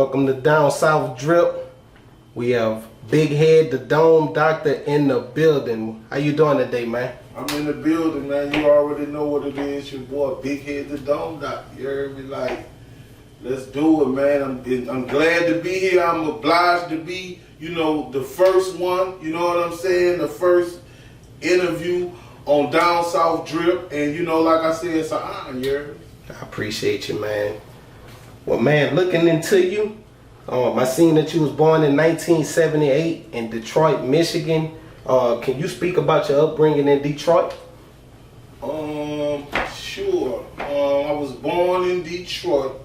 Welcome to Down South Drip. We have Big Head, the Dome Doctor in the building. How you doing today, man? I'm in the building, man. You already know what it is. Your boy, Big Head, the Dome Doctor. You heard me? Like, let's do it, man. I'm glad to be here. I'm obliged to be, the first one. You know what I'm saying? The first interview on Down South Drip. And, like I said, it's an honor, you heard me? I appreciate you, man. Well, man, looking into you, I seen that you was born in 1978 in Detroit, Michigan. Can you speak about your upbringing in Detroit? Sure. I was born in Detroit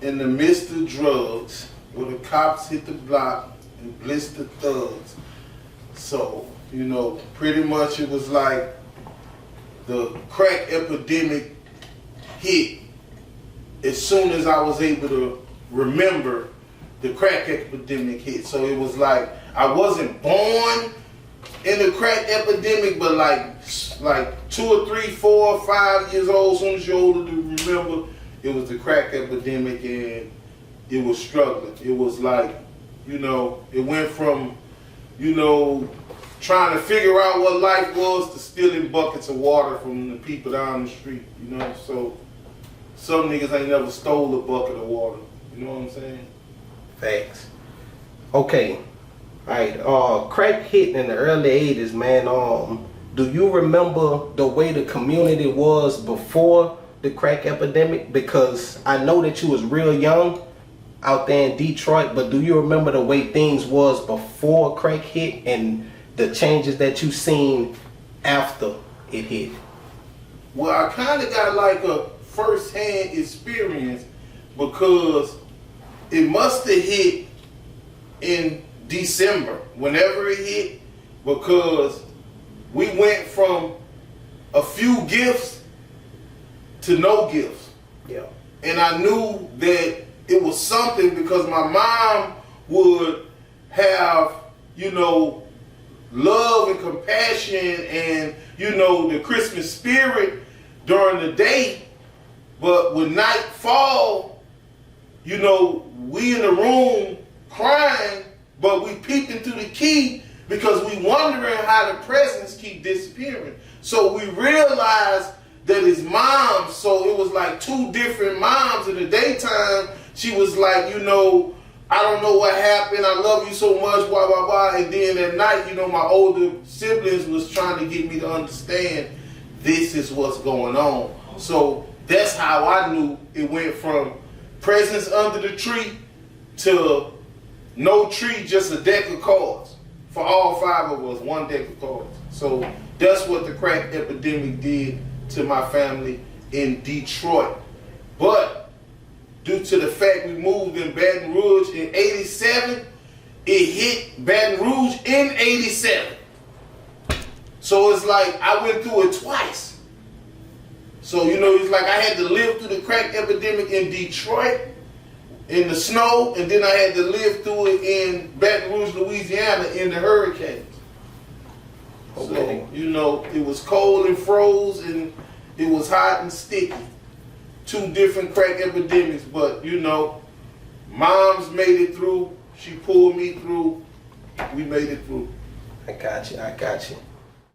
in the midst of drugs, where the cops hit the block and blistered thugs. So, pretty much it was like the crack epidemic hit as soon as I was able to remember the crack epidemic hit. So it was like I wasn't born in the crack epidemic, but like 2 or 3, 4 or 5 years old, as soon as you're older to remember, it was the crack epidemic and it was struggling. It was like, it went from, trying to figure out what life was to stealing buckets of water from the people down the street, So some niggas ain't never stole a bucket of water. You know what I'm saying? Facts. Okay. Alright. Crack hit in the early 80s, man. Do you remember the way the community was before the crack epidemic? Because I know that you was real young out there in Detroit, but do you remember the way things was before crack hit and the changes that you seen after it hit? Well, I kind of got like a first-hand experience because it must have hit in December, whenever it hit, because we went from a few gifts to no gifts. Yeah. And I knew that it was something because my mom would have, love and compassion and, the Christmas spirit during the day. But when night fall, we in the room crying, but we peeping through the key because we wondering how the presents keep disappearing. So we realized that it's mom. So it was like 2 different moms. In the daytime, she was like, I don't know what happened. I love you so much, blah, blah, blah. And then at night, my older siblings was trying to get me to understand this is what's going on. So that's how I knew it went from presents under the tree to no tree, just a deck of cards. For all 5 of us, 1 deck of cards. So that's what the crack epidemic did to my family in Detroit. But due to the fact we moved in Baton Rouge in 87, it hit Baton Rouge in 87. So it's like I went through it twice. So, it's like I had to live through the crack epidemic in Detroit in the snow, and then I had to live through it in Baton Rouge, Louisiana in the hurricanes. Okay. So, it was cold and froze, and it was hot and sticky. 2 different crack epidemics, but, mom's made it through. She pulled me through. We made it through. I got you.